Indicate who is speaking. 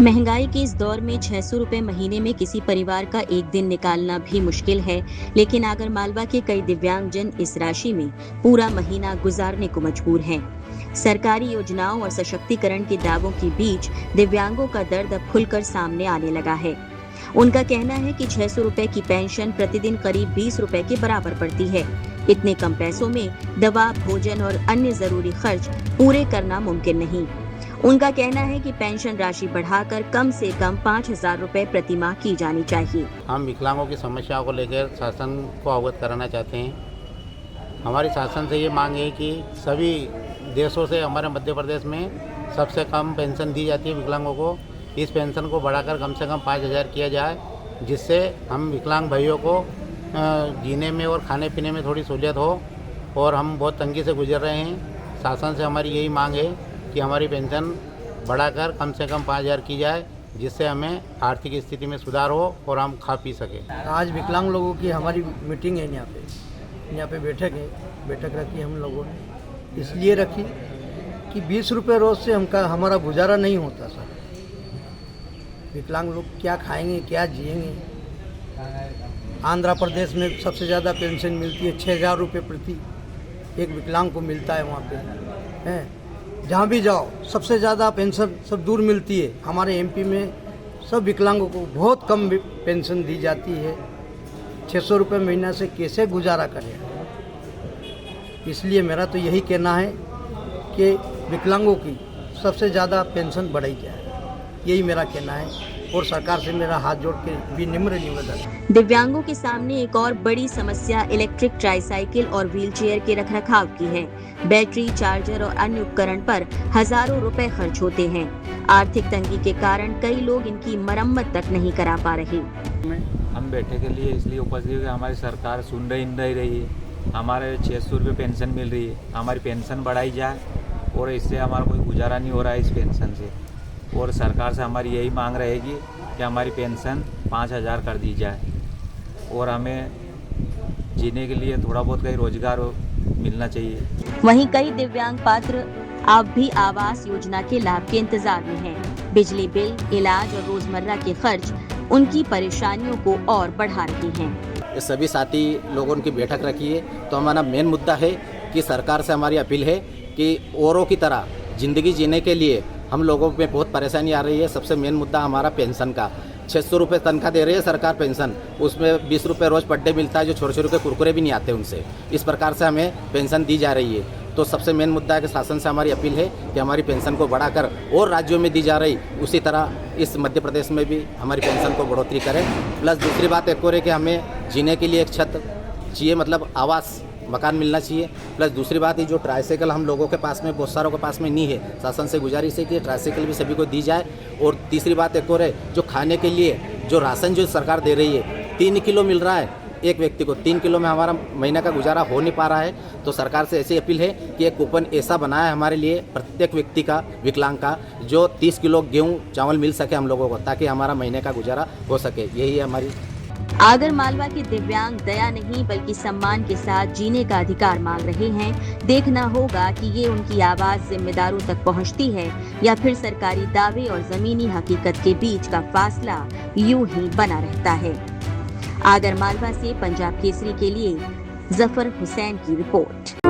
Speaker 1: महंगाई के इस दौर में 600 रुपए महीने में किसी परिवार का एक दिन निकालना भी मुश्किल है, लेकिन आगरमालवा के कई दिव्यांगजन इस राशि में पूरा महीना गुजारने को मजबूर हैं। सरकारी योजनाओं और सशक्तिकरण के दावों के बीच दिव्यांगों का दर्द अब खुलकर सामने आने लगा है। उनका कहना है कि 600 रुपए की पेंशन प्रतिदिन करीब 20 रुपए के बराबर पड़ती है। इतने कम पैसों में दवा, भोजन और अन्य जरूरी खर्च पूरे करना मुमकिन नहीं। उनका कहना है कि पेंशन राशि बढ़ाकर कम से कम 5,000 रुपए प्रति माह की जानी चाहिए।
Speaker 2: हम विकलांगों की समस्याओं को लेकर शासन को अवगत कराना चाहते हैं। हमारी शासन से ये मांग है कि सभी देशों से हमारे मध्य प्रदेश में सबसे कम पेंशन दी जाती है विकलांगों को। इस पेंशन को बढ़ाकर कम से कम 5,000 किया जाए, जिससे हम विकलांग भाइयों को जीने में और खाने पीने में थोड़ी सहूलियत हो। और हम बहुत तंगी से गुजर रहे हैं। शासन से हमारी यही मांग है कि हमारी पेंशन बढ़ाकर कम से कम 5,000 की जाए, जिससे हमें आर्थिक स्थिति में सुधार हो और हम खा पी सकें।
Speaker 3: आज विकलांग लोगों की हमारी मीटिंग है यहाँ पे बैठक रखी हम लोगों ने। इसलिए रखी कि 20 रुपये रोज़ से हमारा गुजारा नहीं होता सर। विकलांग लोग क्या खाएंगे, क्या जिएंगे। आंध्र प्रदेश में सबसे ज़्यादा पेंशन मिलती है, 6,000 रुपये प्रति एक विकलांग को मिलता है। वहाँ पे है, जहाँ भी जाओ सबसे ज़्यादा पेंशन सब दूर मिलती है। हमारे एमपी में सब विकलांगों को बहुत कम पेंशन दी जाती है। 600 रुपये महीना से कैसे गुजारा करें। इसलिए मेरा तो यही कहना है कि विकलांगों की सबसे ज़्यादा पेंशन बढ़ाई जाए, यही मेरा कहना है। और सरकार से मेरा हाथ जोड़ के भी निम्र निवेदन है।
Speaker 1: दिव्यांगों के सामने एक और बड़ी समस्या इलेक्ट्रिक ट्राईसाइकिल और व्हीलचेयर के रखरखाव की है। बैटरी, चार्जर और अन्य उपकरण पर हजारों रुपए खर्च होते हैं। आर्थिक तंगी के कारण कई लोग इनकी मरम्मत तक नहीं करा पा रहे।
Speaker 4: हम बैठे के लिए इसलिए उपस्थित है कि हमारी सरकार सुन रही है। हमारे 600 रुपये पेंशन मिल रही है, हमारी पेंशन बढ़ाई जाए और इससे हमारा कोई गुजारा नहीं हो रहा है इस पेंशन से। और सरकार से हमारी यही मांग रहेगी कि हमारी पेंशन 5,000 कर दी जाए और हमें जीने के लिए थोड़ा बहुत कहीं रोजगार मिलना चाहिए।
Speaker 1: वहीं कई दिव्यांग पात्र अब भी आवास योजना के लाभ के इंतजार में हैं। बिजली बिल, इलाज और रोजमर्रा के खर्च उनकी परेशानियों को और बढ़ा रहे हैं।
Speaker 5: सभी साथी लोगों की बैठक रखी है, तो हमारा मेन मुद्दा है कि सरकार से हमारी अपील है कि औरों की तरह जिंदगी जीने के लिए हम लोगों में बहुत परेशानी आ रही है। सबसे मेन मुद्दा हमारा पेंशन का। 600 रुपये तनख्वाह दे रही है सरकार पेंशन, उसमें 20 रुपये रोज़ पर डे मिलता है, जो छोटे छोटे कुरकुरे भी नहीं आते उनसे। इस प्रकार से हमें पेंशन दी जा रही है। तो सबसे मेन मुद्दा है कि शासन से हमारी अपील है कि हमारी पेंशन को बढ़ाकर और राज्यों में दी जा रही उसी तरह इस मध्य प्रदेश में भी हमारी पेंशन को बढ़ोतरी करें। प्लस दूसरी बात एक और है कि हमें जीने के लिए एक छत चाहिए, मतलब आवास, मकान मिलना चाहिए। प्लस दूसरी बात ये जो ट्राईसाइकिल हम लोगों के पास में, बहुत सारों के पास में नहीं है, शासन से गुजारिश है कि ट्राईसाइकिल भी सभी को दी जाए। और तीसरी बात एक और है, जो खाने के लिए जो राशन जो सरकार दे रही है, 3 किलो मिल रहा है एक व्यक्ति को। 3 किलो में हमारा महीना का गुजारा हो नहीं पा रहा है। तो सरकार से ऐसी अपील है कि एक कूपन ऐसा बनाया है हमारे लिए, प्रत्येक व्यक्ति का, विकलांग का, जो 30 किलो गेहूँ चावल मिल सके हम लोगों को, ताकि हमारा महीने का गुजारा हो सके। यही है हमारी।
Speaker 1: आगरमालवा के दिव्यांग दया नहीं बल्कि सम्मान के साथ जीने का अधिकार मांग रहे हैं। देखना होगा कि ये उनकी आवाज जिम्मेदारों तक पहुंचती है या फिर सरकारी दावे और जमीनी हकीकत के बीच का फासला यूं ही बना रहता है। आगरमालवा से पंजाब केसरी के लिए जफर हुसैन की रिपोर्ट।